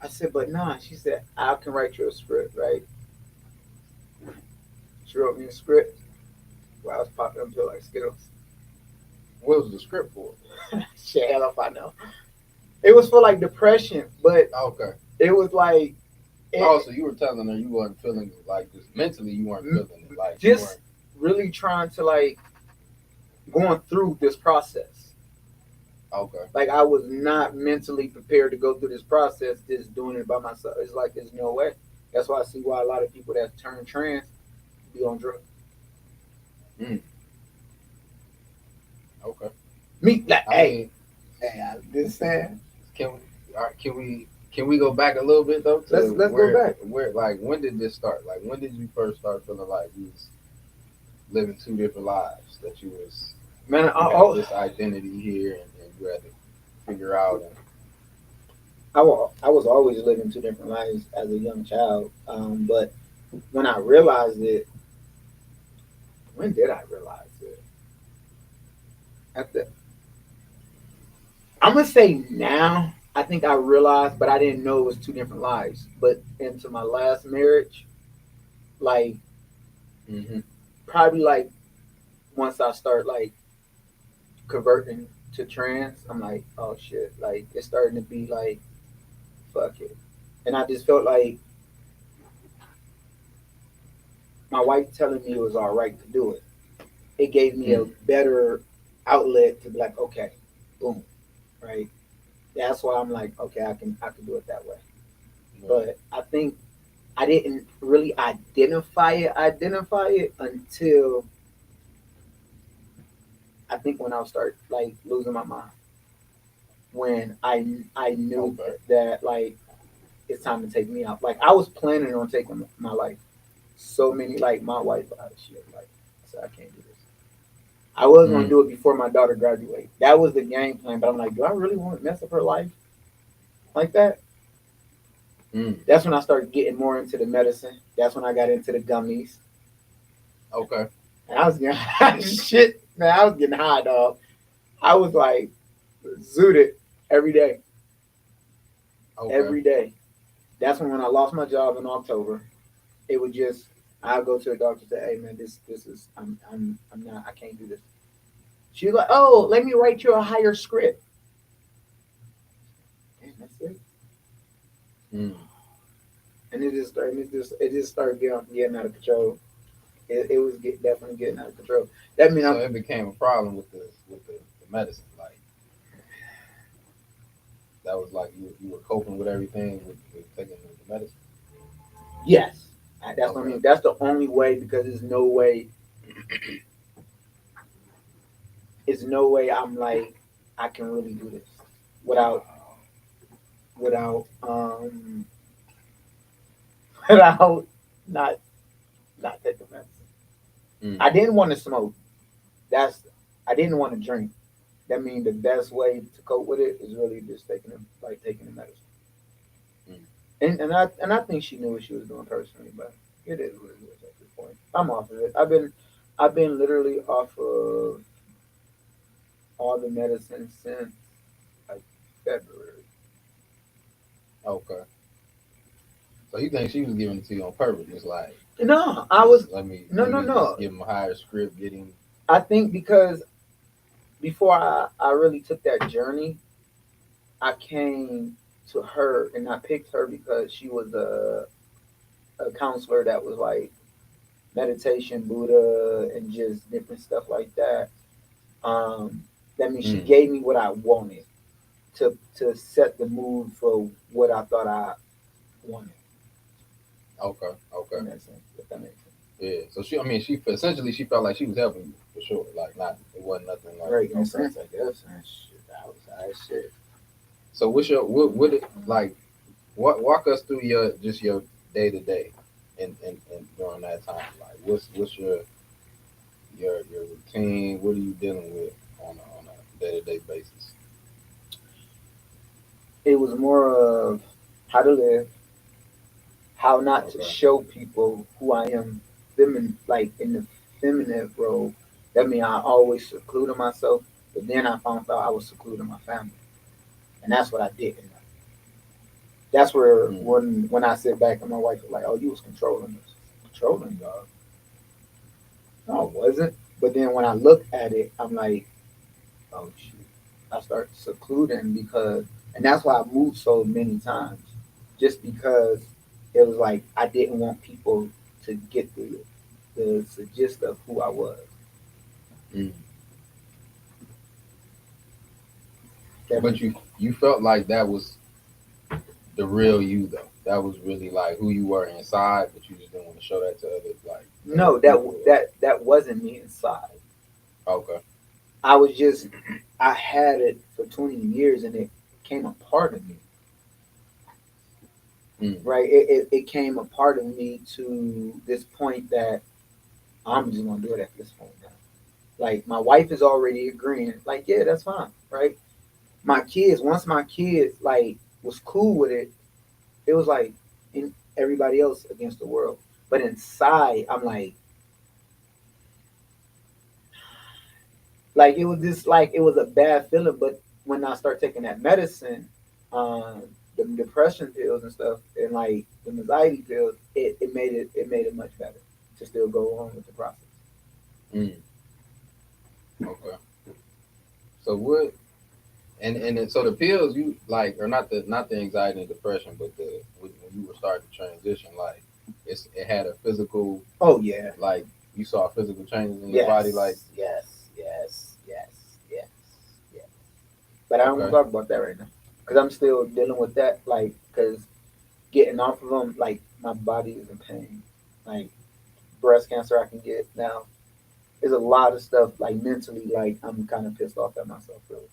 I said, but nah. She said, I can write you a script, right? She wrote me a script where I was popping up to like Skittles. What was the script for? Shit, hell if I know. It was for like depression, but Okay. it was like Oh, it so you were telling her you weren't feeling like just mentally you weren't m- feeling it, like you just weren't. really trying to like going through this process. Okay. Like I was not mentally prepared to go through this process, just doing it by myself. It's like there's no way. That's why I see why a lot of people that turn trans be on drugs. Mm, okay. Me, like, I hey, mean, hey, I just saying. can all right, can we go back a little bit though to Let's go back, where like when did this start? Like when did you first start feeling like you was living two different lives? That man. you had this identity here and you had to figure out and I was always living two different lives as a young child. But when I realized it, when did I realize it? After I'm gonna say now. I think I realized, but I didn't know it was two different lives. But into my last marriage, like mm-hmm. probably like once I start like converting to trans, I'm like, oh shit, like it's starting to be like, fuck it. And I just felt like my wife telling me it was all right to do it. It gave me a Mm, better outlet to be like, okay, boom, right. That's why I'm like, okay, I can do it that way. right. But I think I didn't really identify it until I think when I start like losing my mind. When I knew Okay. that like it's time to take me out. Like I was planning on taking my life. So many like my wife, shit, like I said, I can't do this. I was gonna Mm, do it before my daughter graduated. That was the game plan. But I'm like, do I really want to mess up her life like that? mm, That's when I started getting more into the medicine. That's when I got into the gummies. okay. And I was getting high shit, man. I was getting high, dog. I was like zooted every day, Okay. every day. That's when I lost my job in October. It would just I'll go to the doctor and say, hey man, this is I'm not I can't do this. She was like, oh, let me write you a higher script. And that's it. Mm. And it just started getting out of control. It was definitely getting out of control. That mean So I'm it became a problem with the medicine. Like that was like you were coping with everything with taking the medicine. yes. That's what I Okay. mean. That's the only way because there's no way I'm like I can really do this without without without not not taking medicine. Mm. I didn't want to smoke. That's I didn't want to drink. That means the best way to cope with it is really just taking the medicine. Mm. And I think she knew what she was doing personally, but it is what it is at this point. I'm off of it. I've been literally off of all the medicine since like February. Okay. So you think she was giving it to you on purpose? Just like No, I just was let no me just no. give him a higher script, get him. I think because before I really took that journey, I came to her and I picked her because she was a counselor that was like meditation, Buddha, and just different stuff like that. That means she Mm. gave me what I wanted to set the mood for what I thought I wanted. Okay. Okay. In that sense, if that makes sense. Yeah. So she, I mean, she essentially she felt like she was helping you for sure. Like not, it wasn't nothing like Right, in a okay. sense, I guess. And shit, I was high as shit. So what's your what it like? Walk us through your just your day to day, and during that time. Like what's your routine? What are you dealing with on a day to day basis? It was more of how to live, how not to Okay. show people who I am feminine, like in the feminine role. That means I always secluded myself, but then I found out I was secluding my family. And that's what I didn't know. That's where Mm. when I sit back and my wife was like, "Oh, you was controlling us, controlling God." No, I wasn't. But then when I look at it, I'm like, "Oh shoot!" I start secluding because, and that's why I moved so many times, just because it was like I didn't want people to get the gist of who I was. Mm. That But makes you felt like that was the real you though. That was really like who you were inside, but you just didn't want to show that to other no, people. that wasn't me inside. Okay. I was just I had it for 20 years and it came a part of me. Mm. Right? It came a part of me to this point that I'm just gonna do it at this point now. Like my wife is already agreeing, like, yeah, that's fine, right? My kids, once my kids like was cool with it, it was like in everybody else against the world. But inside, I'm like it was just like it was a bad feeling. But when I start taking that medicine, the depression pills and stuff, and like the anxiety pills, it made it much better to still go on with the process. Mm. Okay. So what? So the pills you like are not the anxiety and depression, but the when you were starting to transition, like it had a physical Oh yeah, like you saw physical changes in your body, like yes, yes, yes, yes, yes, yes. But I don't want okay, to talk about that right now because I'm still dealing with that. Like, because getting off of them, like my body is in pain. Like breast cancer, I can get now. There's a lot of stuff like mentally. Like I'm kind of pissed off at myself. Really,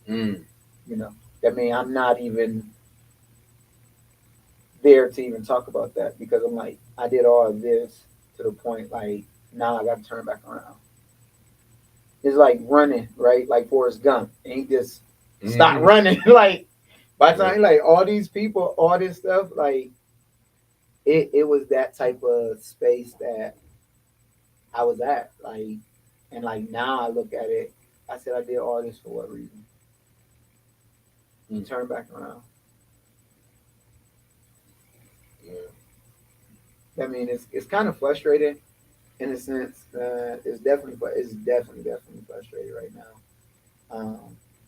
mm, you know. I mean, I'm not even there to even talk about that because I'm like, I did all of this to the point like now I got to turn back around. It's like running, right? Like Forrest Gump, and he just stopped mm-hmm, running. Like by the yeah, time like all these people, all this stuff, like it was that type of space that I was at. Like and like now I look at it, I said I did all this for what reason? mm, Turn back around. yeah, I mean, it's kind of frustrating in a sense. It's definitely frustrating right now.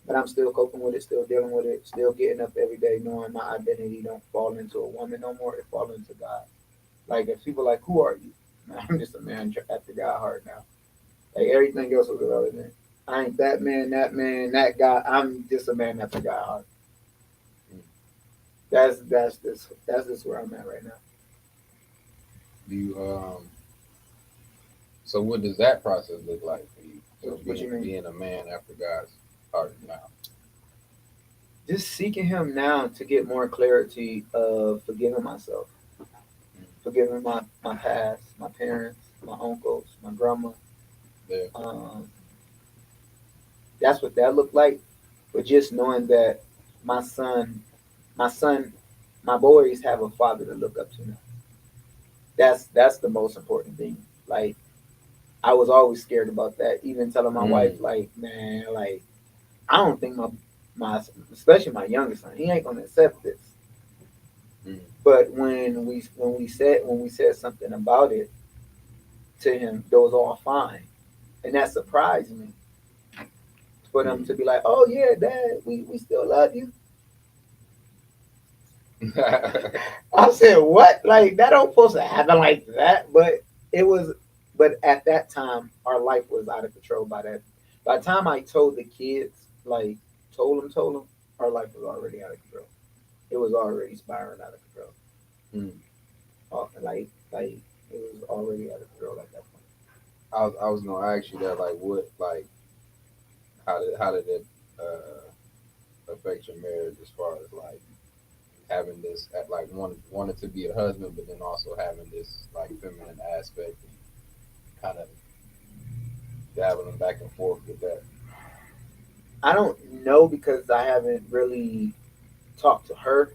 But I'm still coping with it, still dealing with it, still getting up every day, knowing my identity don't fall into a woman no more. It falls into God. Like if people are like, who are you? Man, I'm just a man after God heart now. Like everything else was irrelevant. I ain't that man, that guy. I'm just a man after God heart. mm. That's just where I'm at right now. Do you so what does that process look like for you? So What you mean? being a man after God's heart now. Just seeking Him now to get more clarity of forgiving myself, Mm, forgiving my past, my parents, my uncles, my grandma. yeah. Um, that's what that looked like. But just knowing that my son, my son, my boys have a father to look up to now. That's the most important thing. Like I was always scared about that. Even telling my wife, Mm, like, man, like I don't think my especially my youngest son, he ain't gonna accept this. mm, But when we said something about it to him, that was all fine, and that surprised me for them mm. to be like, "Oh yeah, Dad, we still love you." I said, "What? Like that don't supposed to happen like that?" But it was. But at that time, our life was out of control. By the time I told the kids, like told them, our life was already out of control. It was already spiraling out of control. Mm. Like it was already out of control at that point. I was gonna ask you that, like, what, like, how did it affect your marriage as far as like having this like wanted to be a husband, but then also having this like feminine aspect and kind of dabbling back and forth with that. I don't know because I haven't really talked to her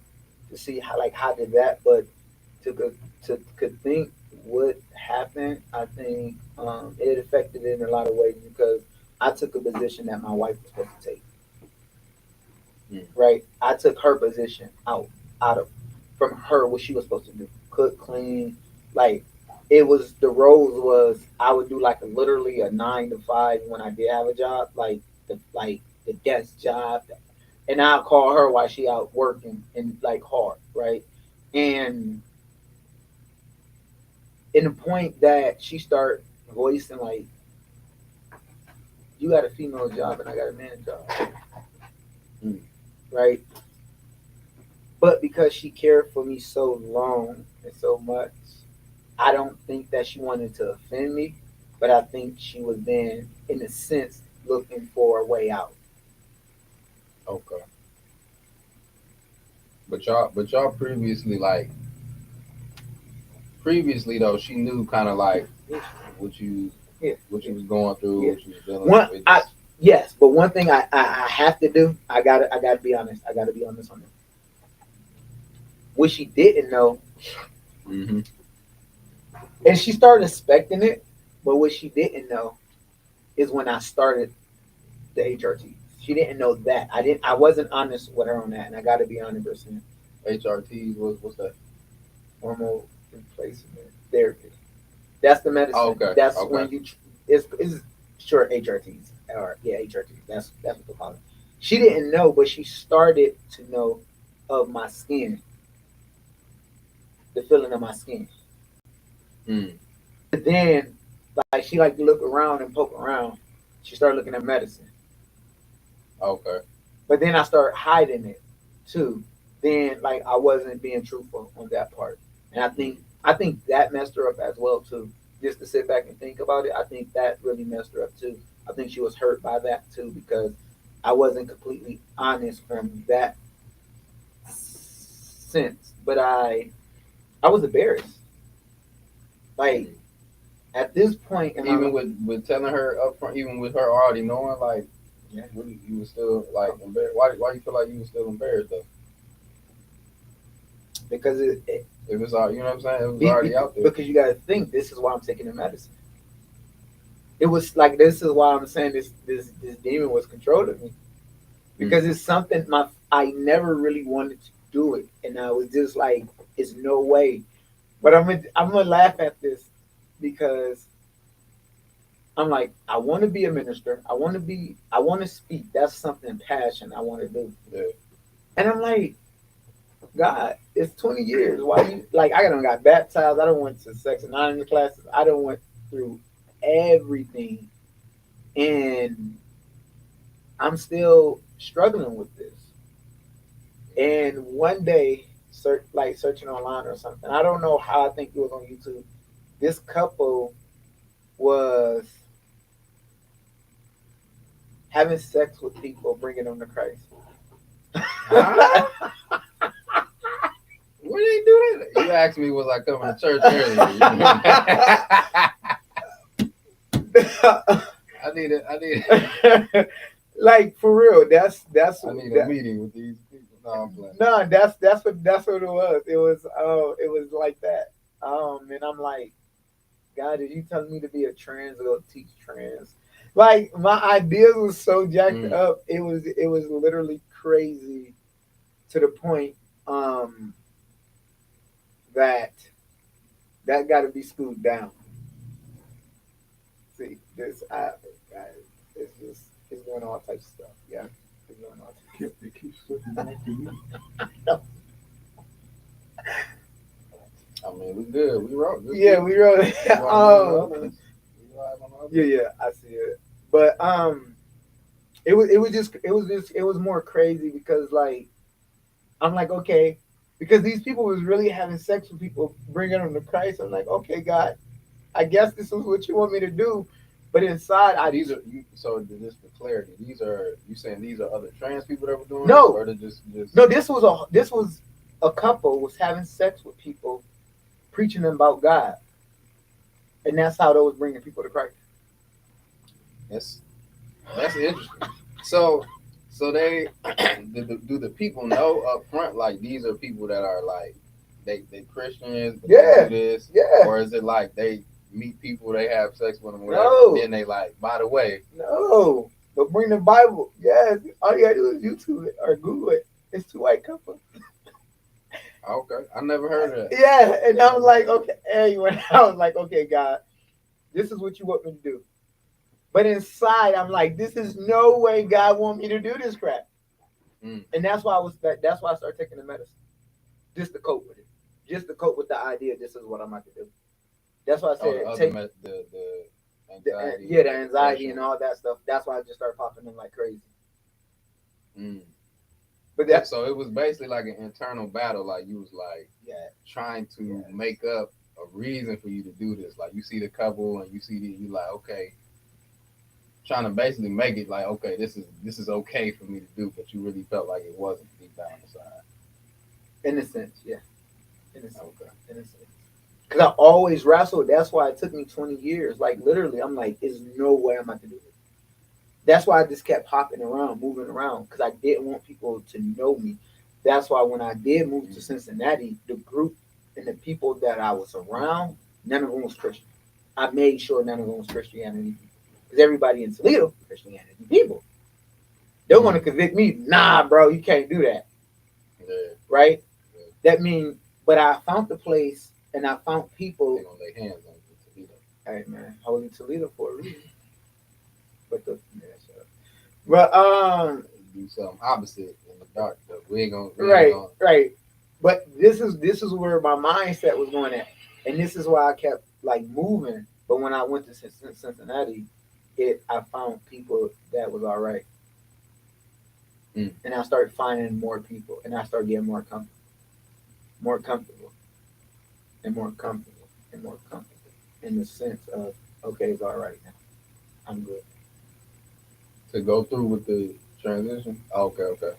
to see how did that, but to could think what happened. I think it affected it in a lot of ways because I took a position that my wife was supposed to take. Mm. right? I took her position out of from her what she was supposed to do, cook, clean, like it was the roles was I would do like literally a 9 to 5 when I did have a job, like the desk job, and I'll call her while she out working and like hard, right? And in the point that she start voicing like, you got a female job and I got a man job, Mm. right? But because she cared for me so long and so much, I don't think that she wanted to offend me, but I think she was then, in a sense, looking for a way out. Okay. But y'all previously like previously though she knew kind of like what you Yeah, what you yeah, was going through, yeah. what you was dealing One, with. It I just yes, but one thing I have to do, I gotta be honest. I gotta be honest on this. What she didn't know, mm-hmm. and she started expecting it, but what she didn't know is when I started the HRT. She didn't know that. I wasn't honest with her on that, and I gotta be honest with her. HRT what's that? Hormone replacement therapy. That's the Oh, medicine. okay, That's okay. when you. It's short HRTs or yeah HRTs. That's what they call it. She didn't know, but she started to know of my skin, the feeling of my skin. Mm. But then, like she like to look around and poke around. She started looking at medicine. Okay. But then I started hiding it too. Then like I wasn't being truthful on that part, and I think that messed her up as well too. Just to sit back and think about it, I think that really messed her up too. I think she was hurt by that too because I wasn't completely honest from that sense. But I was embarrassed. Like Mm. at this point in my Even life, with telling her up front, even with her already knowing, like yeah, what you was still like embarrassed. Why you feel like you was still embarrassed though? because If it's all you know what I'm saying, it was already out there. because you got to think this is why I'm taking the medicine. It was like this is why I'm saying this demon was controlling me because it's something my I never really wanted to do it, and I was just like, it's no way. But I'm gonna laugh at this because I'm like, I want to be a minister. I want to speak. That's something passion I want to do. Yeah. And I'm like, God, it's 20 years. Why you like? I don't got baptized. I don't went to sex anonymous classes. I don't went through everything, and I'm still struggling with this. And one day, searching online or something, I don't know how. I think it was on YouTube. This couple was having sex with people, bringing them to Christ. Huh? Where they do that? You asked me was I coming to church earlier. I need it. I need. Like for real, that's I need that, a meeting with these people. No, I'm playing. no, that's what it was. It was like that. And I'm like, God, did you telling me to be a trans or go teach trans? Like my ideas was so jacked Mm. up. It was literally crazy to the point that that got to be screwed down. See this, it's just it's doing all types of stuff. Yeah, it's doing all types. It keeps slipping back to you. I mean, we good. We wrote. Yeah, we wrote it. Yeah, Yeah. yeah, I see it. But it was more crazy because like I'm like okay, because these people was really having sex with people, bringing them to Christ. I'm like okay, God, I guess this is what you want me to do, but inside I These are you. So just for clarity, these are you saying these are other trans people that were doing No. this, or they just no. This was a couple was having sex with people, preaching them about God, and that's how they was bringing people to Christ. that's that's interesting. So they do the people know up front like these are people that are like they Christians but Yeah. they do this, Yeah. or is it like they meet people, they have sex with them, whatever, No. and then they like, by the way, No. But bring the Bible. Yes. All you gotta do is YouTube it or Google it. It's two white couples. Okay, I never heard of that. Yeah. And I was like, okay. Anyway, I was like, okay, God, this is what you want me to do. But inside, I'm like, this is no way God want me to do this crap. Mm. And that's why I was. That's why I started taking the medicine, just to cope with it, just to cope with the idea. This is what I'm about to do. That's why I Oh, the said other take the anxiety, yeah, the the anxiety and depression. all that stuff. That's why I just started popping them like crazy. Mm. But So, that so it was basically like an internal battle. Like you was like yeah, trying to yeah, make up a reason for you to do this. Like you see the couple and you see you like okay, trying to basically make it like okay, this is okay for me to do, but you really felt like it wasn't deep down inside. in a sense, yeah, in a sense, Okay. in a sense. Because I always wrestled. That's why it took me 20 years. Like literally, I'm like, there's no way I'm about to do this. That's why I just kept hopping around, moving around, because I didn't want people to know me. That's why when I did move to Mm. Cincinnati, the group and the people that I was around, none of them was Christian. I made sure none of them was Christianity people. Because everybody in Toledo, Christianity people. They want to Mm. convict me. Nah, bro, you can't do that. Yeah. Right? Yeah. That means, but I found the place and I found They people. gonna lay hands on you to Hey, man, holy Toledo for a reason. But yeah, shut up. But do something opposite in the dark. But we ain't right, gonna. right. But this is where my mindset was going at, and this is why I kept like moving. But when I went to Cincinnati, I found people that was all right, Mm. and I started finding more people, and I started getting more comfortable, and more comfortable, and more comfortable, in the sense of okay, it's all right now, I'm good. To go through with the transition. Okay, okay.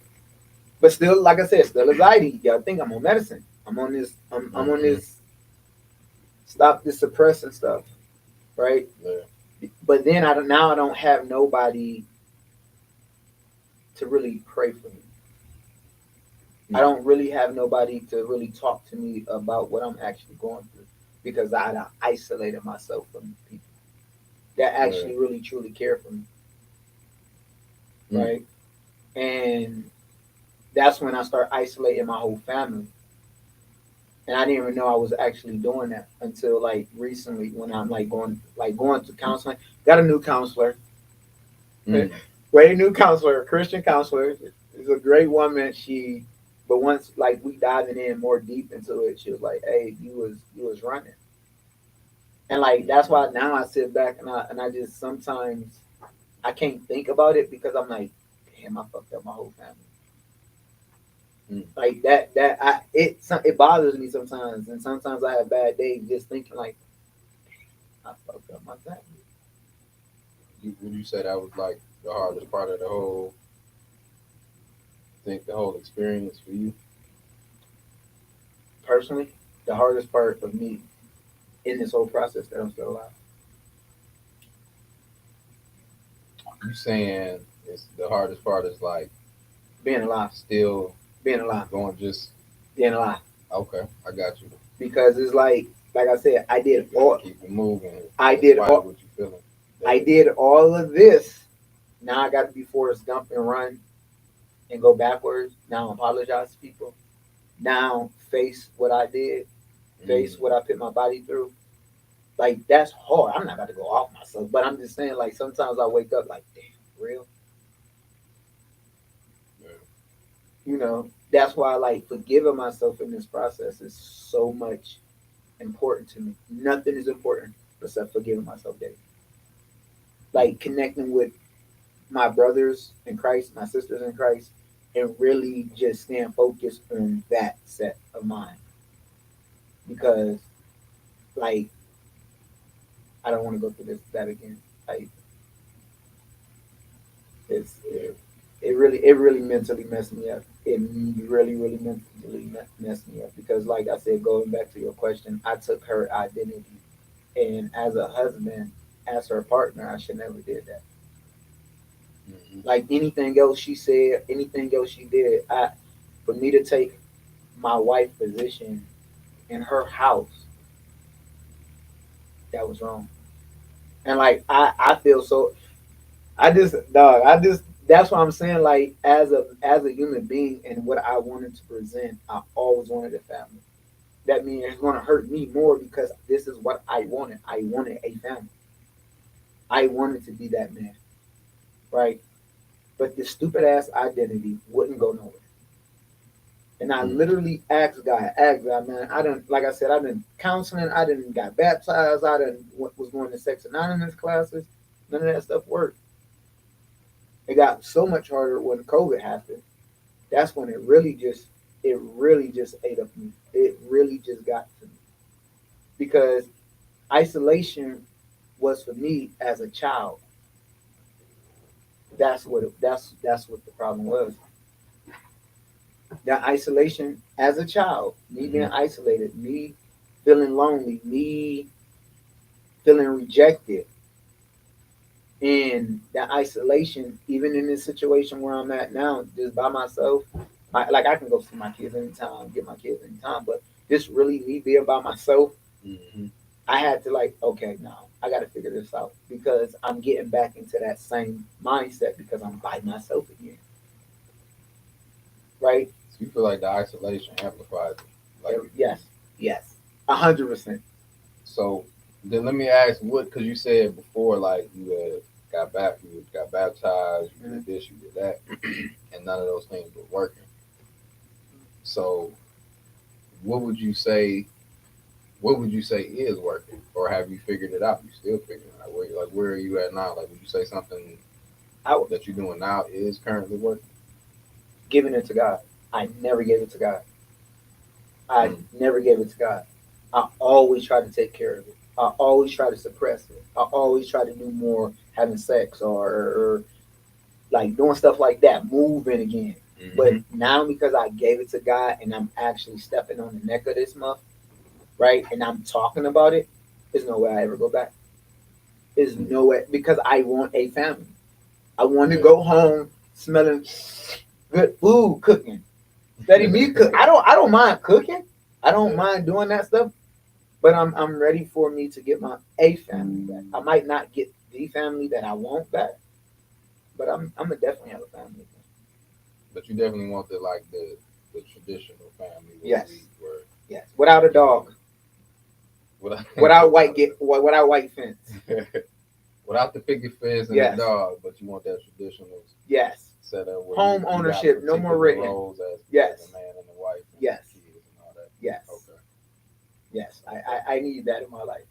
But still, like I said, still anxiety. Y'all think I'm on medicine. I'm on this. I'm on Mm-hmm. this. Stop this suppressing stuff, right? Yeah. But then I don't have nobody to really pray for me. I Mm. don't really have nobody to really talk to me about what I'm actually going through because I done isolated myself from people that Yeah. actually really truly care for me, Mm. right? And that's when I start isolating my whole family. And I didn't even know I was actually doing that until like recently when I'm like going to counseling. Got a new counselor, Mm. great new counselor, a Christian counselor. Is a great woman. But once like we diving in more deep into it, she was like, "Hey, you was running," and like that's Mm-hmm. why now I sit back and I just sometimes I can't think about it because I'm like, damn, I fucked up my whole family. Mm. Like it bothers me sometimes, and sometimes I have bad days just thinking like I fucked up my family. Would you say that was like the hardest part of the whole think the whole experience for you? Personally, the hardest part of me in this whole process that I'm still alive. You saying it's the hardest part is like Being alive, still being alive, going just being alive. okay. I got you. Because it's like I said, You gotta keep it moving I in did spite of all, what you're feeling I daily. did all of this. Now I got to be forced dump and run and go backwards. Now apologize to people. Now face what I did, face Mm. what I put my body through. Like that's hard. I'm not about to go off myself, but I'm just saying. Like sometimes I wake up like, damn, real. Yeah. That's why like forgiving myself in this process is so much important to me. Nothing is important except forgiving myself daily. Mm. Like connecting with my brothers in Christ, my sisters in Christ, and really just staying focused on that set of mind. Because like I don't want to go through that again. Like it's Yeah. it really mentally messed me up. It really mentally messed me up because like I said, going back to your question, I took her identity, and as a husband, as her partner, I should never did that. Mm-hmm. Like anything else she said, anything else she did, for me to take my wife position in her house, that was wrong. And like I feel so I just dog. I just that's what I'm saying. Like as a human being and what I wanted to present, I always wanted a family. That means it's gonna hurt me more because this is what I wanted. I wanted a family. I wanted to be that man, right? But this stupid ass identity wouldn't go nowhere. And I Mm. literally asked God, man, I didn't, like I said, I didn't counseling, I didn't got baptized, I didn't was going to sex anonymous classes. None of that stuff worked. It got so much harder when COVID happened. That's when it really just ate up me. It really just got to me because isolation was for me as a child. That's what the problem was. That isolation as a child, me being Mm-hmm. isolated, me feeling lonely, me feeling rejected, and that isolation, even in this situation where I'm at now, just by myself. Like I can go see my kids anytime, get my kids anytime, but just really me being by myself, Mm-hmm. I had to like, okay, now I got to figure this out because I'm getting back into that same mindset because I'm by myself again, right? So you feel like the isolation amplifies it, like Yes, yes, 100%. so. Then let me ask, what? Because you said before, like you had you got baptized, you Mhm. did this, you did that, and none of those things were working. So what would you say? What would you say is working, or have you figured it out? You still figuring it out? Where are you at now? Like, would you say something I was that you're doing now is currently working? giving it to God. I never gave it to God. I Mm. never gave it to God. I always try to take care of it. I always try to suppress it. I always try to do more having sex or like doing stuff like that, moving again. Mm-hmm. But now because I gave it to God and I'm actually stepping on the neck of this month, right? And I'm talking about it, there's no way I ever go back. There's Mm. no way because I want a family. I want to Yeah. go home smelling good food cooking. Steady me cook. I don't mind cooking. I don't Yeah. mind doing that stuff. But I'm ready for me to get my a family back. I might not get the family that I want back, but I'm gonna definitely have a family. But you definitely want the traditional family where Yes, we were, yes. Without a you know, dog, without without white fence. without the picket fence and the Yes, dog, but you want that traditional yes. setup where Home you got ownership, no more particular written. roles as the Yes, man and the wife and yes, the kids and all that. yes, Okay. yes. I need that in my life.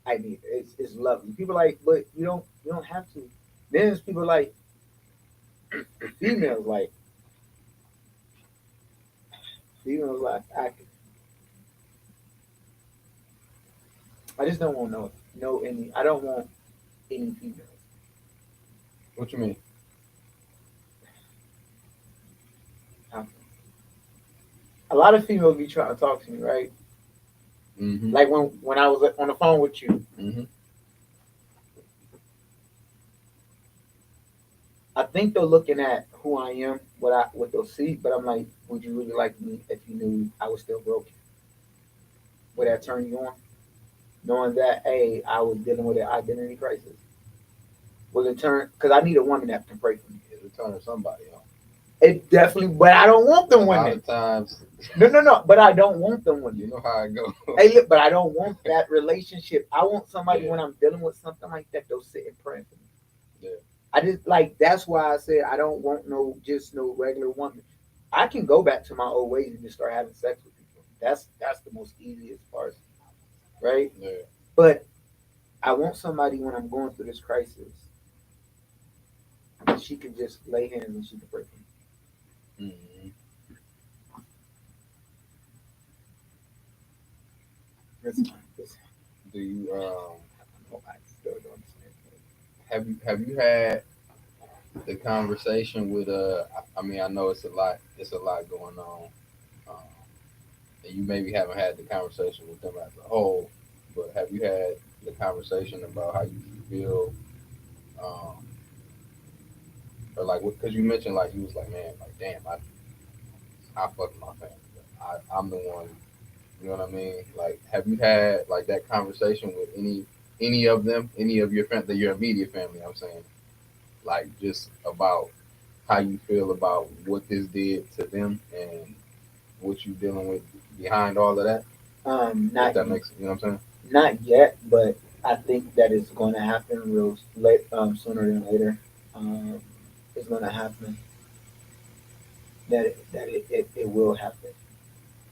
I need it. It's lovely. People like, but you don't have to. Then there's people like the females like females like I just don't want no any. I don't want any females. What you mean? A lot of females be trying to talk to me, right? Mm-hmm. Like when I was on the phone with you, Mm-hmm. I think they're looking at who I am, what they'll see. But I'm like, would you really like me if you knew I was still broken? Would that turn you on? Knowing that, hey, I was dealing with an identity crisis. Will it turn? Because I need a woman that can pray for me. It'll turn somebody on. It definitely, but I don't want A them lot women. of times, No, no, no. But I don't want them you women. know how it goes. Hey, look, but I don't want that relationship. I want somebody Yeah. when I'm dealing with something like that, they'll sit and pray for me. Yeah. I just like that's why I said I don't want no regular woman. I can go back to my old ways and just start having sex with people. That's the most easiest part, right? Yeah. But I want somebody when I'm going through this crisis, she can just lay hands and she can pray for me. Mm-hmm. That's fine. That's fine. Do you I still don't understand. have you had the conversation with I mean I know it's a lot going on, um, and you maybe haven't had the conversation with them as a whole, but have you had the conversation about how you feel, um, or like because you mentioned like you was like, man, like damn, I fucked my family. I'm the one. You know what I mean? Like, have you had like that conversation with any of them, any of your immediate family? I'm saying. like just about how you feel about what this did to them and what you dealing with behind all of that? If Not that makes, you know what I'm saying? not yet, but I think that it's going to happen real late, sooner than later. Um, it's going to happen. It will happen.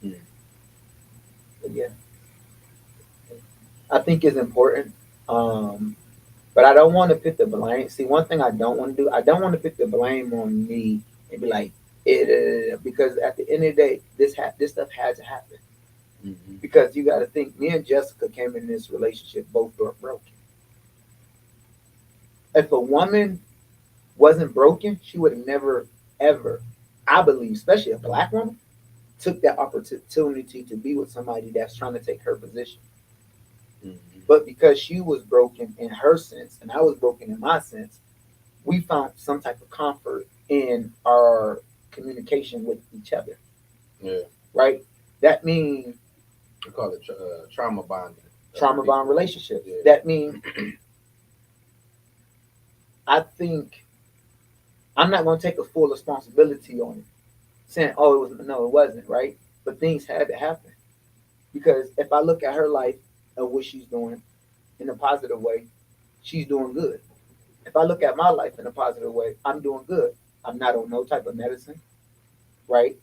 Mm. But yeah, I think it's important. Um, but I don't want to put the blame. See, one thing I don't want to do, I don't want to put the blame on me and be like, because at the end of the day, this stuff had to happen. Mm-hmm. Because you got to think, me and Jessica came in this relationship both broken. If a woman wasn't broken, she would have never, ever, I believe, especially a black woman, took that opportunity to be with somebody that's trying to take her position. Mm-hmm. But because she was broken in her sense and I was broken in my sense, we found some type of comfort in our communication with each other, Yeah, right? That means we call it trauma bonding. Other trauma bond people. relationships. Yeah. That means I think I'm not going to take a full responsibility on it, saying, "Oh, it was no, it wasn't," right? But things had to happen because if I look at her life and what she's doing in a positive way, she's doing good. If I look at my life in a positive way, I'm doing good. I'm not on no type of medicine, right?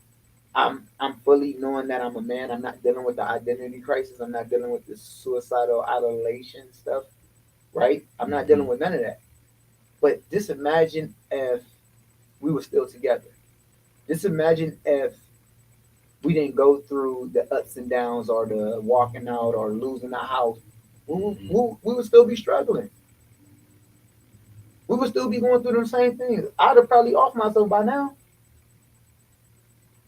I'm fully knowing that I'm a man. I'm not dealing with the identity crisis. I'm not dealing with the suicidal isolation stuff, right? I'm not Mm-hmm. dealing with none of that. But just imagine if we were still together. Just imagine if we didn't go through the ups and downs or the walking out or losing our house. Mm-hmm. We would still be struggling. We would still be going through the same things. I'd have probably off myself by now.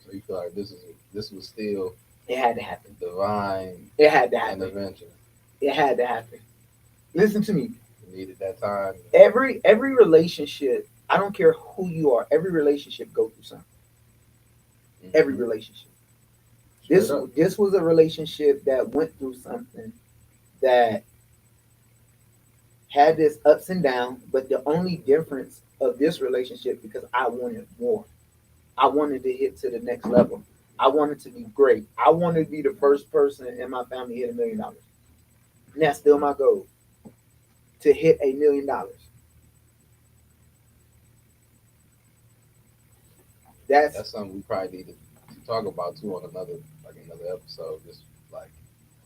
So you feel like this was still It had to happen. divine It had to happen. intervention. It had to happen. Listen to me. You needed that time. Every relationship, I don't care who you are, every relationship go through something. Every Mm-hmm. relationship. Straight up. This was a relationship that went through something that had this ups and downs, but the only difference of this relationship because I wanted more. I wanted to hit to the next level. I wanted to be great. I wanted to be the first person in my family to hit $1 million. And that's still my goal. To hit $1 million. That's That's something we probably need to talk about too on another episode. Just like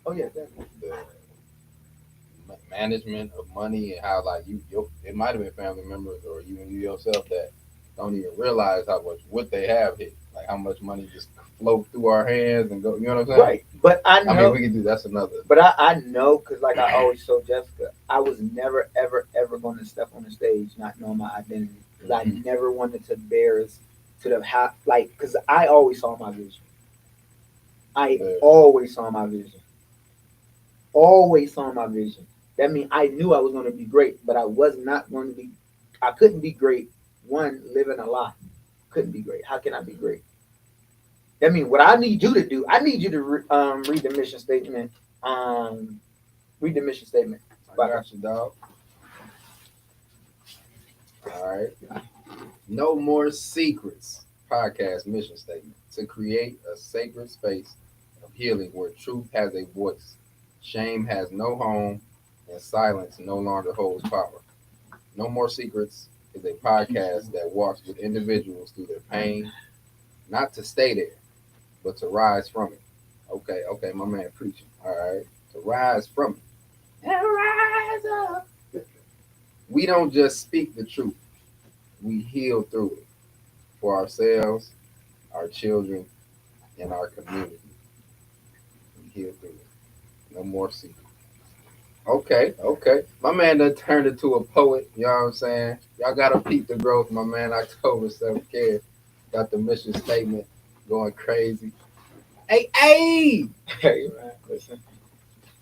oh yeah, definitely. the management of money and how like it might have been family members or even you yourself that don't even realize how much what they have hit, like how much money just float through our hands and go. You know what I'm saying? Right. But I I mean, know we can do that's another. but I know because like I always told Jessica, I was never ever ever going to step on the stage not knowing my identity because I Mhm. never wanted to embarrass to the like because I always saw my vision. I Yeah. always saw my vision. Always saw my vision. That means I knew I was going to be great, but I was not going to be. I couldn't be great. One living a lie. Couldn't be great. How can I be great? That means what I need you to do. I need you to read the mission statement. Read the mission statement. I got you, dog. All right. No more secrets. Podcast mission statement to create a sacred space of healing where truth has a voice, shame has no home, and silence no longer holds power. No More Secrets is a podcast that walks with individuals through their pain, not to stay there, but to rise from it. Okay, okay, my man preaching. All right, to rise from it. And rise up. We don't just speak the truth, we heal through it for ourselves, our children, and our community. We heal through it. No more secrets. Okay, okay. My man done turned into a poet, you know what I'm saying? Y'all gotta peep the growth, my man. October self-care. Got the mission statement going crazy. Hey, hey! Hey man, listen.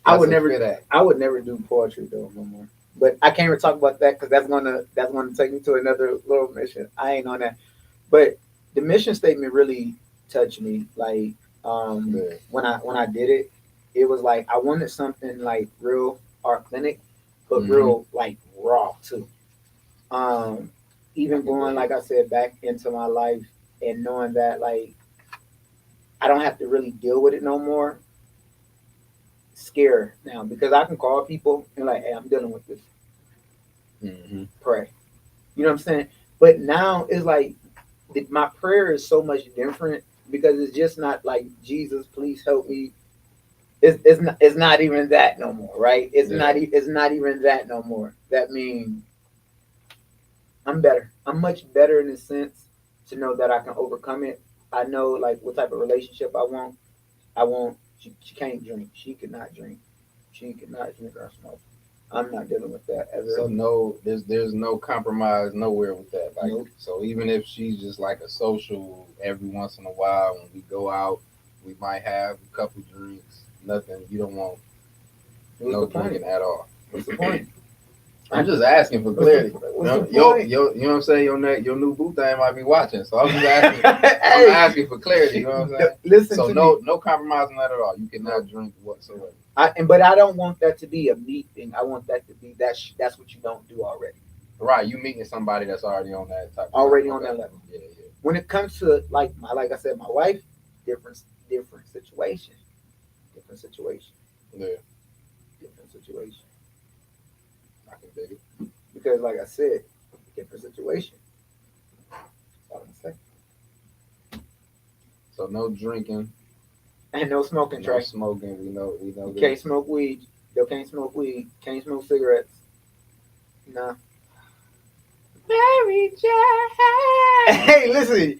I That's would a never. fit act. I would never do poetry though no more. But I can't even talk about that because that's gonna take me to another little mission. I ain't on that. But the mission statement really touched me. Like Yeah. when I did it, it was like I wanted something like real authentic, but Mm-hmm. real like raw too. Um, even going, like I said, back into my life and knowing that like I don't have to really deal with it no more. Scare now because I can call people and like, hey, I'm dealing with this. Mm-hmm. Pray. You know what I'm saying? But now it's like my prayer is so much different because it's just not like Jesus, please help me. It's not even that no more, right? It's not even that no more. That means I'm better. I'm much better in the sense to know that I can overcome it. I know like what type of relationship I want. I won't. She can't drink. She cannot drink. She cannot drink or smoke. I'm not dealing with that So ever. no, there's no compromise nowhere with that. Like, Nope. so even if she's just like a social, every once in a while when we go out, we might have a couple drinks. Nothing. You don't want What's no the point? drinking at all. What's the point? I'm just asking for What's the, clarity. what's the point? You know what I'm saying? Your new boo thing might be watching, so I'm just asking. I'm Hey, asking for clarity. You know what I'm saying? listen So to no, me. no compromise on that at all. You cannot drink whatsoever. But I don't want that to be a me thing. I want that to be that's what you don't do already. Right, you meeting somebody that's already on that type of Already time. on Okay. that level. Yeah, yeah. When it comes to like I said, my wife, different situation, different situation, Yeah, different situation. I can dig it. Because like I said, different situation. That's all I'm saying. So no drinking, And no smoking, no Trey. smoking. We know You this. can't smoke weed. You can't smoke weed. Can't smoke cigarettes. Nah. Mary J. Hey, listen,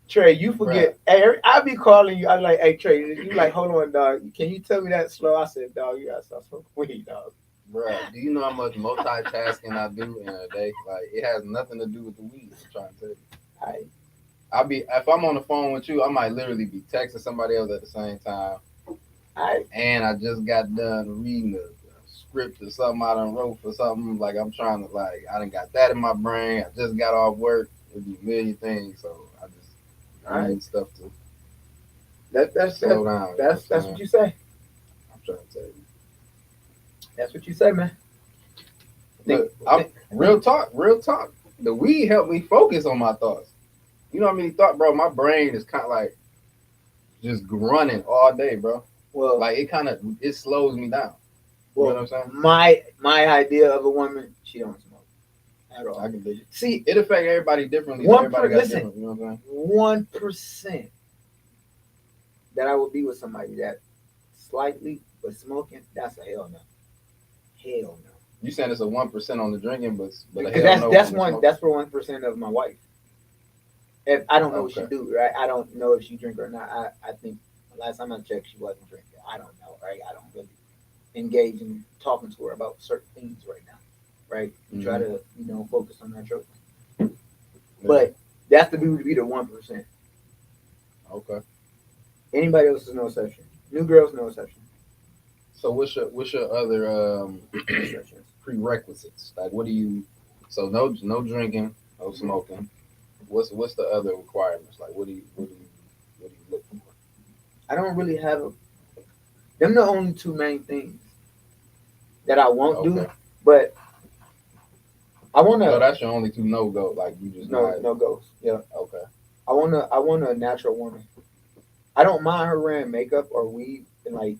Trey, you Bruh, forget. Hey, I be calling you. I'm like, hey, Trey, you like, hold on, dog. Can you tell me that slow? I said, dog, you gotta stop smoking weed, dog. bruh, do you know how much multitasking I do in a day? Like it has nothing to do with the weed. I'm trying to tell you. I, I'll be if I'm on the phone with you, I might literally be texting somebody else at the same time. I, And I just got done reading a script or something I done wrote for something. Like I'm trying to I done got that in my brain. I just got off work. It'd be a million things. So I I. need stuff to That's slow down. You know what I'm that's saying? what you say. I'm trying to tell you. That's what you say, man. Look, I'm real talk, real talk. The weed helped me focus on my thoughts. You know what I mean? Thought, bro, my brain is kind of like just running all day, bro. Well, Like it slows me down. You know what I'm saying? my idea of a woman, she don't smoke at all. I can dig it. See, It affects everybody differently. listen, different. You know what I'm saying? 1% that I would be with somebody that slightly but smoking. That's a hell no. Hell no. You saying it's a 1% on the drinking, but a Because hell no that's on the one smoke. that's for 1% of my wife. If I don't know what she Okay. do, right? I don't know if she drink or not. I think last time I checked, she wasn't drinking. I don't know, right? I don't really engage in talking to her about certain things right now, right? We try to focus on our children, but that's the be the 1%. Okay. Anybody else is no exception. New girls, no exception. So what's your other Exceptions. prerequisites? Like what do you? So no drinking, no smoking. What's the other requirements? Like what do you look for? I don't really have a. Them the only two main things that I won't do, Okay. but I want So to. that's your only two no go. Like you just not No goes. Yeah, okay. I want a natural woman. I don't mind her wearing makeup or weave and like,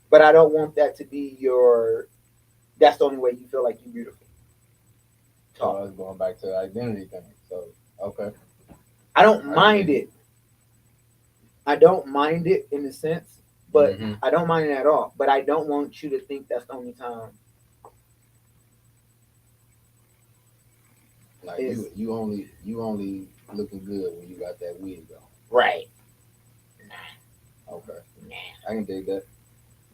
but I don't want that to be your. That's the only way you feel like you're beautiful. So Talk. that's going back to the identity thing. So okay. I don't I can mind dig it. I don't mind it in a sense, but Mm-hmm. I don't mind it at all. But I don't want you to think that's the only time. Like Is you only looking good when you got that wig on. right. Okay. Nah. I can dig that.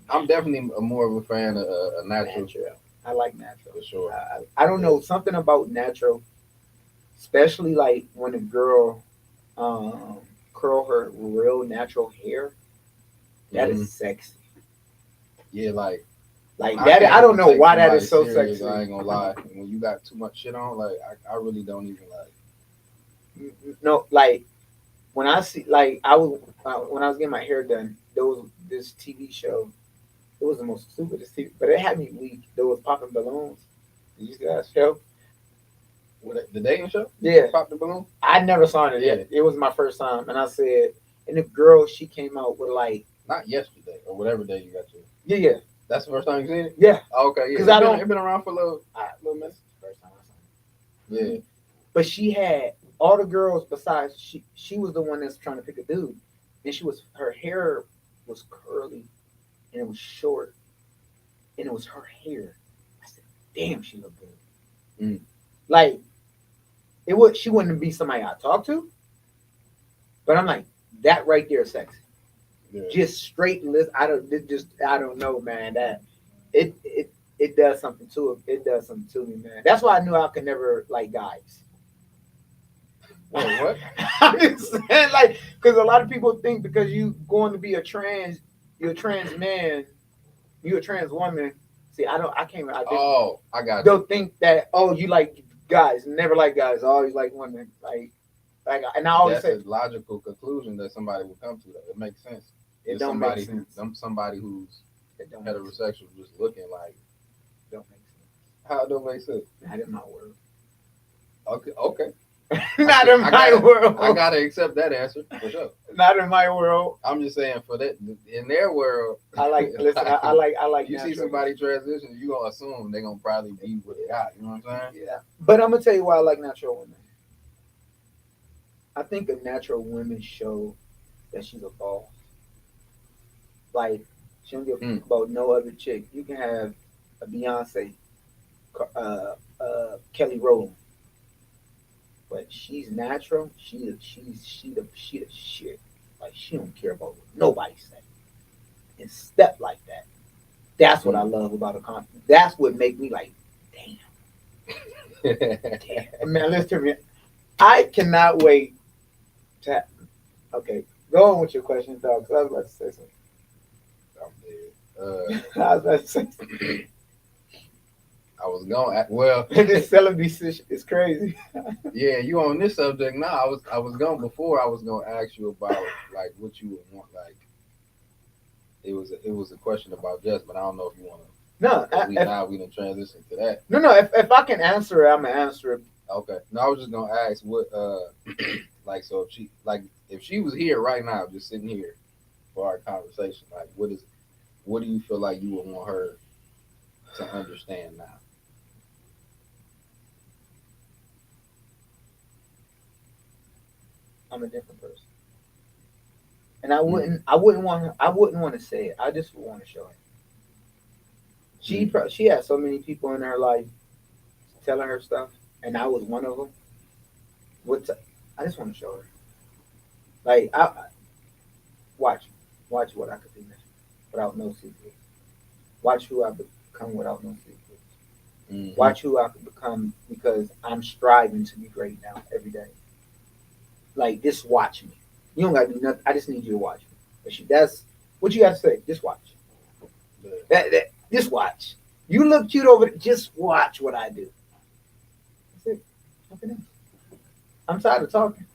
I'm definitely more of a fan of a natural Natural. I like natural. for sure. I don't know something about natural, especially like when a girl um, curl her real natural hair. That Mhm. is sexy. Yeah, like Like I that. can't I don't even know take why that somebody is so serious. sexy. I ain't gonna lie. When you got too much shit on, like I really don't even like. No, like when I see like I was when I was getting my hair done, there was this TV show. It was the most stupidest TV, but it had me weak. There was popping balloons. Did you see that show? The dating show? Yeah, Pop the balloon? I never saw it yet. It was my first time, and I said, and the girl, she came out with like, Not yesterday or whatever day you got to. yeah, That's the first time you seen it? yeah. Oh, okay, yeah. 'Cause I don't- It's been around for a little minute. First time I saw it. Yeah. But she had all the girls besides she was the one that's trying to pick a dude, and her hair was curly, and it was short, and it was her hair. I said, damn, she looked good. Mm. Like she wouldn't be somebody I talk to, but I'm like, that right there is sexy. Yeah. Just straight list. I don't know, man. That it does something to it. It does something to me, man. That's why I knew I could never like guys. Wait, what? I'm just saying, like, because a lot of people think because you going to be you're a trans man, you're a trans woman. See, I can't. Oh, I got you. They'll think that you like guys, never like guys, always like women, like, and I always That's say a logical conclusion that somebody would come to. That it makes sense. it It's don't somebody make sense. somebody who's It don't make sense. heterosexual just looking like. Don't make sense. How it don't make sense? Not in my world. Okay. Not in my world. I gotta accept that answer for sure. Not in my world. I'm just saying for that in their world. I like. Listen, I like. You see somebody transition, you gonna assume they're gonna probably be with a guy. You know what I'm saying? Yeah, but I'm gonna tell you why I like natural women. I think a natural woman show that she's a boss. Like she don't give a fuck about no other chick. You can have a Beyonce, Kelly Rowland, but she's natural. She the shit. Like she don't care about what nobody say. And step like that. That's what I love about a confidence. That's what make me like, damn. Man, listen to me. I cannot wait to. Okay, go on with your question, dog. 'Cause I was about to say something. I'm dead. I was about to say something. I was going. Well, This celibacy is crazy. yeah, you on this subject now. I was going before. I was gonna ask you about like what you would want. Like it was a question about Jess, but I don't know if you want to. No, Now we done transition to that. no. If I can answer it, I'm gonna answer it. Okay. No, I was just gonna ask what like so if she was here right now, just sitting here for our conversation, like what do you feel like you would want her to understand now? I'm a different person, and I wouldn't want to say it. I just would want to show it. She had so many people in her life telling her stuff, and I was one of them. I just want to show her. Like watch what I could do now without no secrets. Watch who I become without no secrets. Mm-hmm. Watch who I could become because I'm striving to be great now every day. Like just watch me. You don't gotta do nothing. I just need you to watch me. That's what you got to say. Just watch. Just watch. You look cute over there. Just watch what I do. That's it. Nothing else. I'm tired of talking.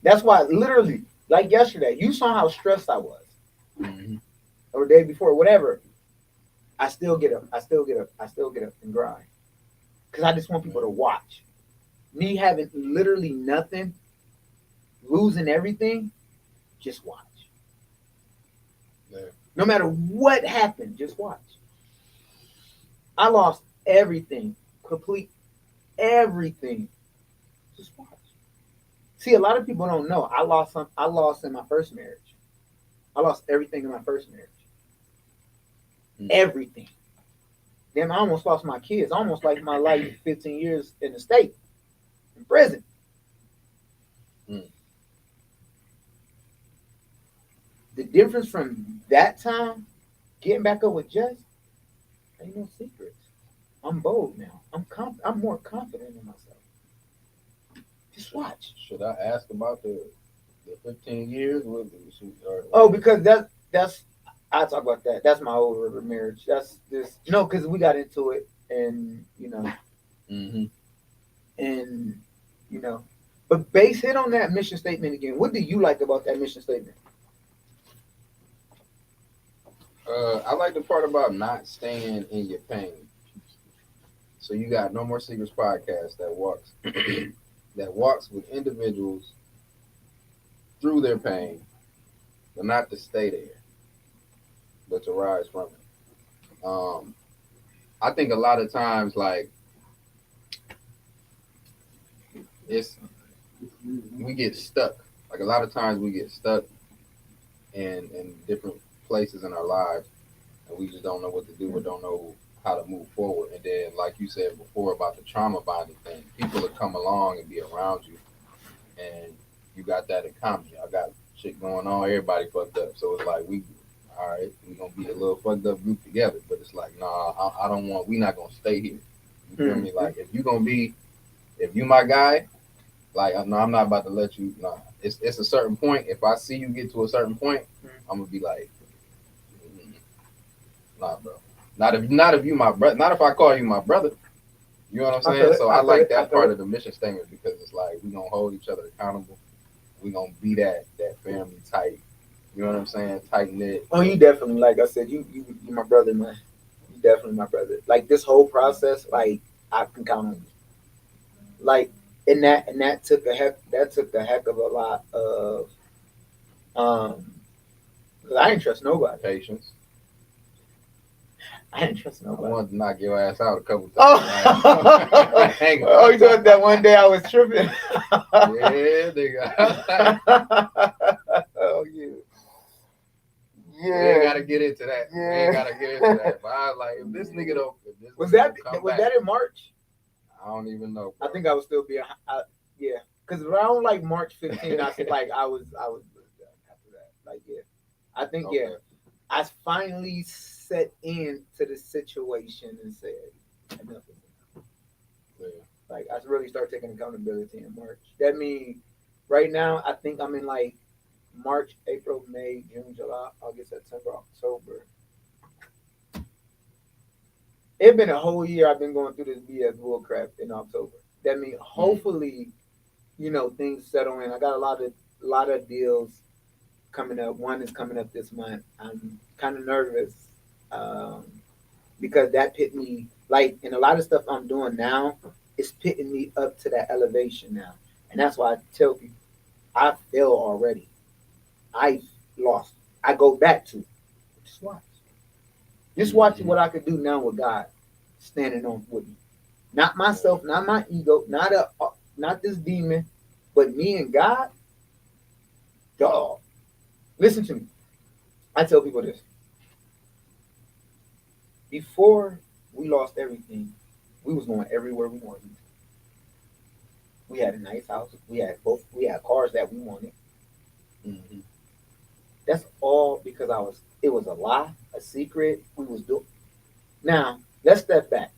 That's why, literally, like yesterday, you saw how stressed I was, or the day before, whatever. I still get up. I still get up and grind because I just want people to watch. Me having literally nothing, losing everything, just watch. Yeah. No matter what happened, just watch. I lost everything, complete everything. Just watch. See, a lot of people don't know. I lost in my first marriage. I lost everything in my first marriage. Everything. Then I almost lost my kids. Almost like my life 15 years in the state, in prison. The difference from that time, getting back up with Jess, ain't no secrets. I'm bold now. I'm more confident in myself. Just watch. Should I ask about the 15 years? Because that's I talk about that. That's my over marriage. That's this because we got into it and and but base hit on that mission statement again. What do you like about that mission statement? I like the part about not staying in your pain. So you got No More Secrets podcast that walks that walks with individuals through their pain, but not to stay there, but to rise from it. I think a lot of times, like it's we get stuck. Like a lot of times, we get stuck in different places in our lives, and we just don't know what to do or don't know how to move forward. And then, like you said before about the trauma bonding thing, people will come along and be around you, and you got that in common. I got shit going on. Everybody fucked up, so it's like all right, we gonna be a little fucked up group together. But it's like, nah, I don't want. We not gonna stay here. You feel me? Like if you my guy, like no, I'm not about to let you. Nah, it's a certain point. If I see you get to a certain point, I'm gonna be like, nah, bro. Not if you my brother. Not if I call you my brother. You know what I'm saying? So I like that part of the mission statement because it's like we gonna hold each other accountable. We gonna be that family tight. You know what I'm saying? Tight knit. Oh, you definitely, like I said, you my brother, man. You definitely my brother. Like this whole process, like I can count on you. Like and that took a heck of a lot of 'cause I didn't trust nobody. Patience. I didn't trust I nobody. wanted to knock your ass out a couple times. Oh, oh, you thought that one day I was tripping. Yeah, nigga. Oh yeah. We ain't gotta get into that. We ain't gotta get into that. But I was like, if this nigga don't, Was that in March? I don't even know. Bro. I think I was still being, yeah, because around like March 15th, I was after that. Like yeah, I think Okay. yeah, I finally set into the situation and said enough is enough. Yeah. Like I really start taking accountability in March. That means right now I think I'm in like March, April, May, June, July, August, September, October. It's been a whole year I've been going through this BS bullcrap in October. That means hopefully, things settle in. I got a lot of deals coming up. One is coming up this month. I'm kind of nervous because that put me like in a lot of stuff I'm doing now. It's pitting me up to that elevation now, and that's why I tell people I fail already. I lost. I go back to just watch. Just watch what I could do now with God standing on with me. Not myself, not my ego, not this demon, but me and God. Dog. Listen to me. I tell people this. Before we lost everything, we was going everywhere we wanted. We had a nice house. We had cars that we wanted. Mm-hmm. That's all because it was a lie, a secret. We was doing. Now, let's step back.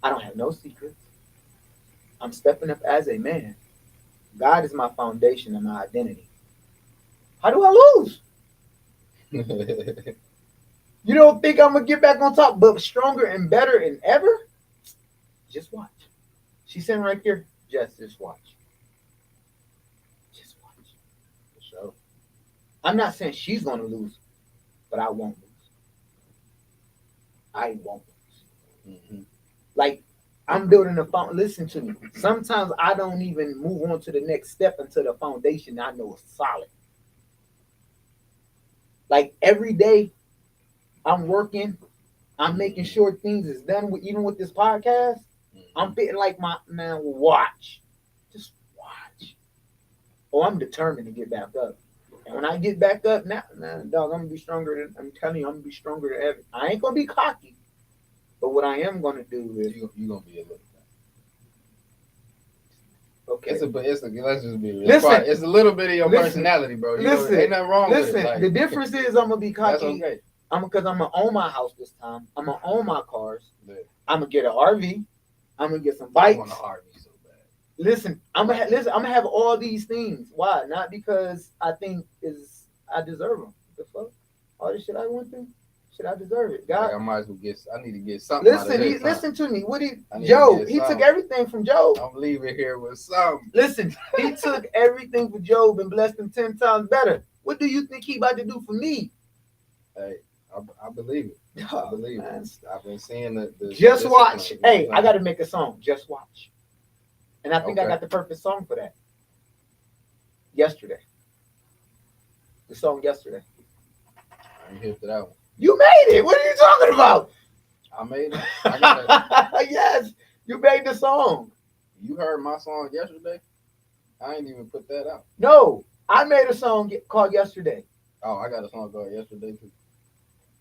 I don't have no secrets. I'm stepping up as a man. God is my foundation and my identity. How do I lose? You don't think I'm going to get back on top, but stronger and better than ever? Just watch. She's sitting right here. Just watch. Just watch. For sure. I'm not saying she's going to lose, but I won't lose. I won't lose. Mm-hmm. Like, I'm building a foundation. Listen to me. Sometimes I don't even move on to the next step until the foundation I know is solid. Like, every day I'm working. I'm making sure things is done with, even with this podcast. I'm fitting like my man. Watch, just watch. Oh, I'm determined to get back up. And when I get back up, now, man, dog, I'm gonna be stronger than. I'm telling you, I'm gonna be stronger than ever. I ain't gonna be cocky, but what I am gonna do is you gonna be a little. okay. It's a let's just be real. Listen, it's a little bit of your listen, personality, bro. Listen, ain't nothing wrong with it. Like, the difference is I'm gonna be cocky. That's okay. Because I'm gonna own my house this time. I'm gonna own my cars. Yeah. I'm gonna get an RV. I'm gonna get some bikes. I want an RV so bad. Listen, I'm gonna have all these things. Why? Not because I think I deserve them. The fuck? All this shit I went through, shit I deserve it. God, I might as well I need to get something. Listen to me. What did Job? He took everything from Job. I'm leaving here with something. Listen, he took everything from Job and blessed him 10 times better. What do you think he about to do for me? Hey, I believe it. I believe Man. it. I've been seeing the Just discipline, watch. you know Hey, what I I'm got to make a song. Just watch. And I think I Okay. got the perfect song for that. Yesterday. The song yesterday. I ain't hip to that one. You made it. What are you talking about? I made it. I got Yes, you made the song. You heard my song yesterday? I ain't even put that out. No, I made a song called Yesterday. Oh, I got a song called yesterday too.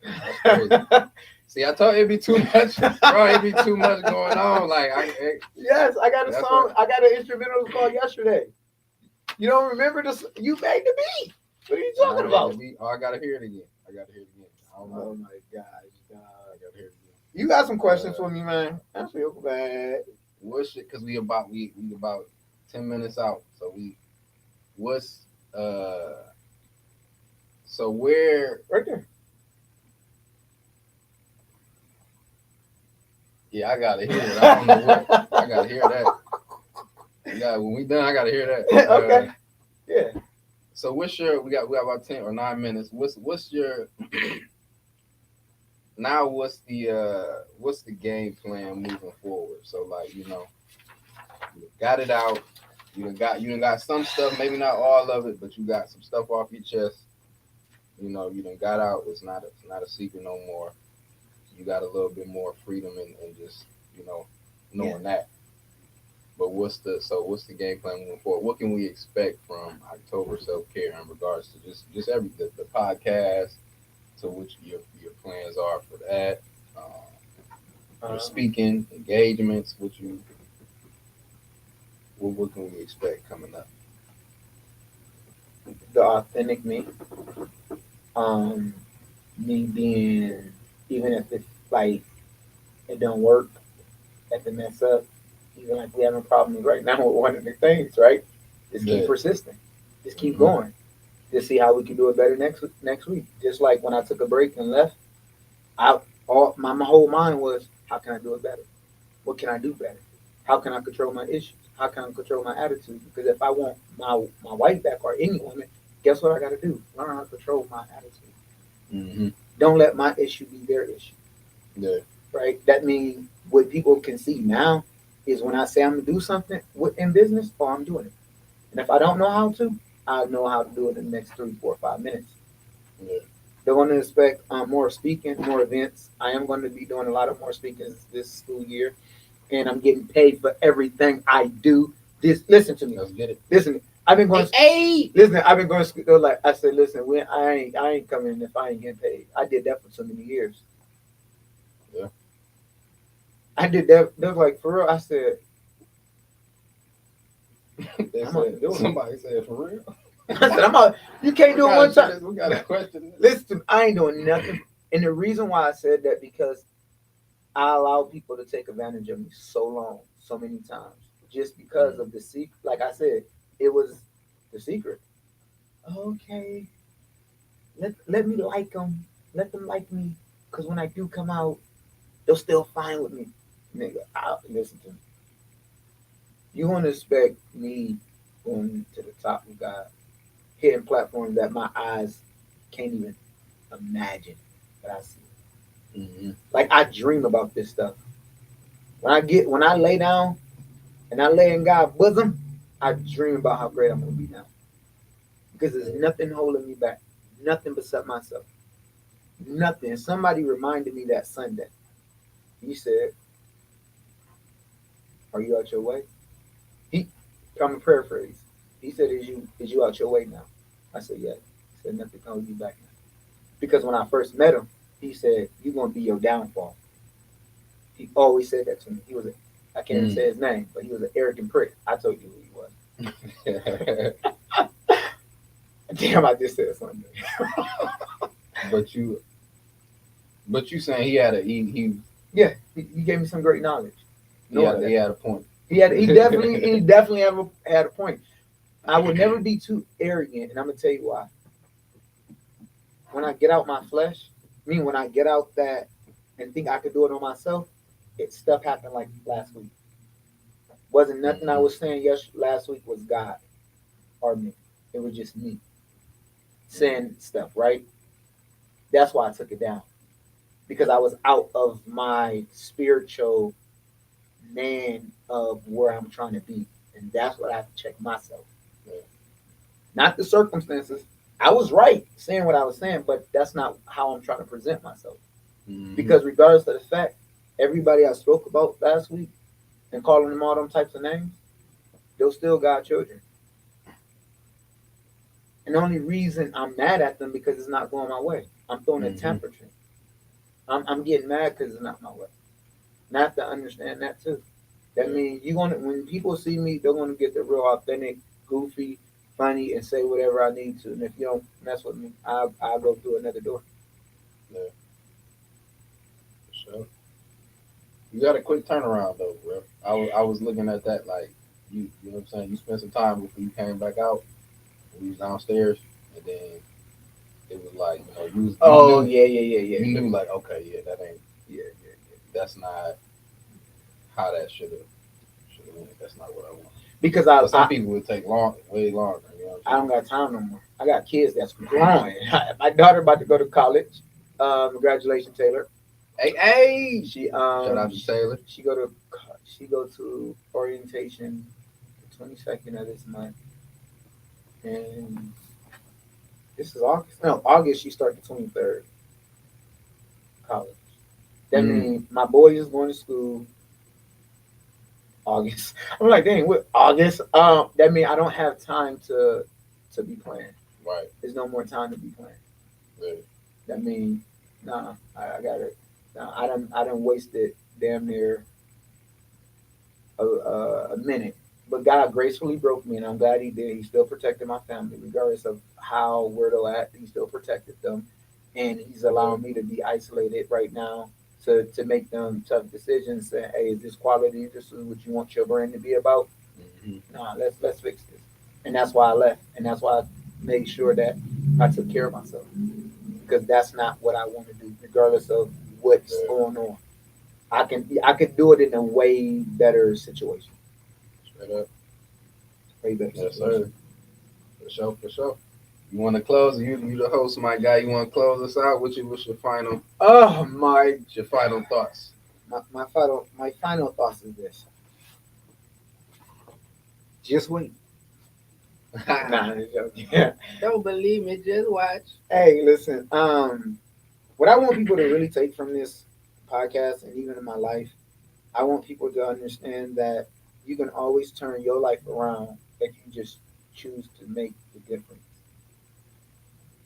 That's crazy. See, I told you it'd be too much, bro. It'd be too much going on. Like Yes, I got a That's song. right. I got an instrumental called Yesterday. You don't remember this? You made the beat. What are you talking about? Oh, I gotta hear it again. I don't know. Oh my gosh, God. I gotta hear it again. You got some questions for me, man? I feel bad. What's it? Cause we about 10 minutes out. So what's so where? Right there. Yeah, I gotta hear it. I don't know what. I gotta hear that. Yeah, when we done, I gotta hear that. Okay. Yeah. So what's your? We got about 10 or 9 minutes. What's your? Now what's the game plan moving forward? So like you got it out. You done got some stuff, maybe not all of it, but you got some stuff off your chest. You done got out. It's not a secret no more. You got a little bit more freedom and just knowing that. But what's the game plan moving forward? What can we expect from October Self Care in regards to just the podcast, to what your plans are for that, your speaking engagements, what can we expect coming up? The authentic me. Me being, even if it's like it don't work, if it mess up, even like we having problems right now with one of the things, right? Just keep Yeah. persisting. Just keep Mhm. going. Just see how we can do it better next week. Just like when I took a break and left, my whole mind was, how can I do it better? What can I do better? How can I control my issues? How can I control my attitude? Because if I want my wife back or any woman, guess what I got to do? Learn how to control my attitude. Mm-hmm. Don't let my issue be their issue. Yeah. Right? That means what people can see now is when I say I'm gonna do something in business, or I'm doing it. And if I don't know how to, I know how to do it in the next 3, 4, 5 minutes. Yeah. They're going to expect more speaking, more events. I am going to be doing a lot of more speakings this school year, and I'm getting paid for everything I do. Listen to me. Let's get it. Listen, I've been going. Hey. Listen, I've been going to school. Like I said, listen, I ain't coming if I ain't getting paid. I did that for so many years. Yeah. I did that. They was like, for real. I said, Somebody said for real. I said, I'm out. You can't do it one time. We got a question. Listen, I ain't doing nothing. And the reason why I said that, because I allow people to take advantage of me so long, so many times, just because of the secret. Like I said, it was the secret. Okay, let me like them. Let them like me, because when I do come out, they'll still fine with me. Nigga, listen to me. You want to expect me going to the top of God, hitting platforms that my eyes can't even imagine that I see. Mm-hmm. Like I dream about this stuff. When I lay down and I lay in God's bosom, I dream about how great I'm gonna be now. Because there's nothing holding me back. Nothing beside myself. Nothing. Somebody reminded me that Sunday. He said, "Are you out your way?" I'm gonna paraphrase. He said, "Is you out your way now?" I said, "Yes." He said, "Nothing can hold you back now." Because when I first met him, he said, "You're gonna be your downfall." He always said that to me. He was I can't even say his name, but he was an arrogant prick. I told you who he was. Damn, I just said something. But you saying he had he gave me some great knowledge. he had a point. He definitely had a point. I would never be too arrogant, and I'm gonna tell you why. When I get out my flesh, when I get out that and think I could do it on myself, stuff happened like last week. Wasn't nothing I was saying last week was God or me. It was just me saying stuff, right? That's why I took it down, because I was out of my spiritual man of where I'm trying to be, and that's what I have to check myself. Yeah. Not the circumstances. I was right saying what I was saying, but that's not how I'm trying to present myself. Mhm. Because regardless of the fact, everybody I spoke about last week and calling them all them types of names, they're still God children. And the only reason I'm mad at them because it's not going my way. I'm throwing a Mhm. temperature. I'm getting mad because it's not my way. And I have to understand that too. That Yeah. means you gonna when people see me, they're gonna get the real authentic, goofy, funny, and say whatever I need to. And if you don't mess with me, I'll go through another door. Yeah, for sure. You got a quick turnaround though, bro. I was looking at that like you know what I'm saying. You spent some time before you came back out. We was downstairs, and then it was like Oh knew, yeah. you knew like okay, yeah, that ain't Yeah. that's not how that should have went. That's not what I want. Because But some people would take way longer. You know what I I'm don't got time no more. I got kids that's growing. My daughter about to go to college. Congratulations, Taylor. saying? Hey, She shout out to Taylor. she go to orientation the 22nd of this month, and this is August. No, August she starts the 23rd college. That means my boy is going to school August. I'm like, dang, what August? That means I don't have time to be playing. Right. There's no more time to be playing. Really. That means nah, I got it. Nah, I done wasted damn near a minute. But God gracefully broke me, and I'm glad He did. He still protected my family, regardless of how where they're at. He still protected them, and He's allowing me to be isolated right now to make them tough decisions. Saying, "Hey, is this quality? This is what you want your brand to be about? Hmm. Nah, let's fix this." And that's why I left, and that's why I made sure that I took care of myself, because that's not what I want to do, regardless of what's Yeah. going on. I can do it in a way better situation. Straight up. Way better Yes, situation. sir. For sure. For sure. You want to close? You the host, my guy. You want to close us out? What's your final? Oh my! What's your final thoughts? My final thoughts is this: just wait. Nah, I'm joking. Don't believe me, just watch. Hey, listen. What I want people to really take from this podcast and even in my life, I want people to understand that you can always turn your life around if you just choose to make the difference.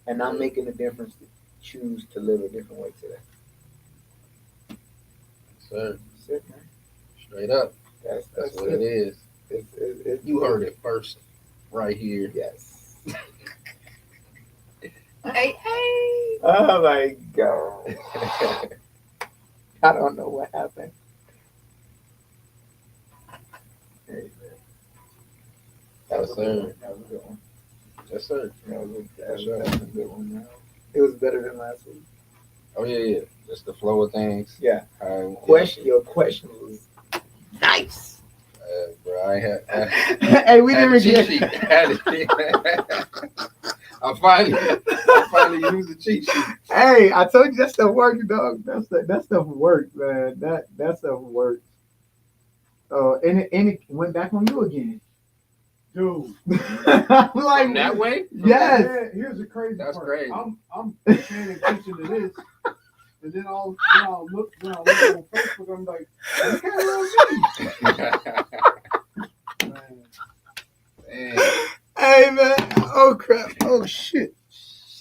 And I'm making the difference to choose to live a different way today. Sir, That's it, man. straight up. That's What it is. You heard it first, right here. Yes. Hey. Oh my god. I don't know what happened. Hey, man. That was Yes, a good sir. one. That was a good one. Yes, sir. That was a good one, man. It was better than last week. Oh yeah. Just the flow of things. Yeah. Question. Your question was nice. Bro, I had. Hey, we had didn't a cheat get. sheet. I finally used the cheat sheet. Hey, I told you that stuff works, dog. That stuff works, man. That stuff works. And it went back on you again, Dude. I'm From like, that way? yes. Man, here's the crazy That's part. crazy. I'm paying attention to this, and then I'll look on Facebook. I'm like, you can't love me. Man. Man. Hey, man. Oh crap. Oh shit.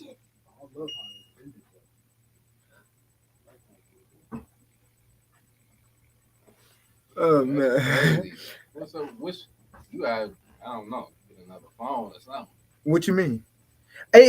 I love how they ended Oh That's man. crazy. What's up? Which you have? I don't know. Get another phone or something. What you mean? Hey,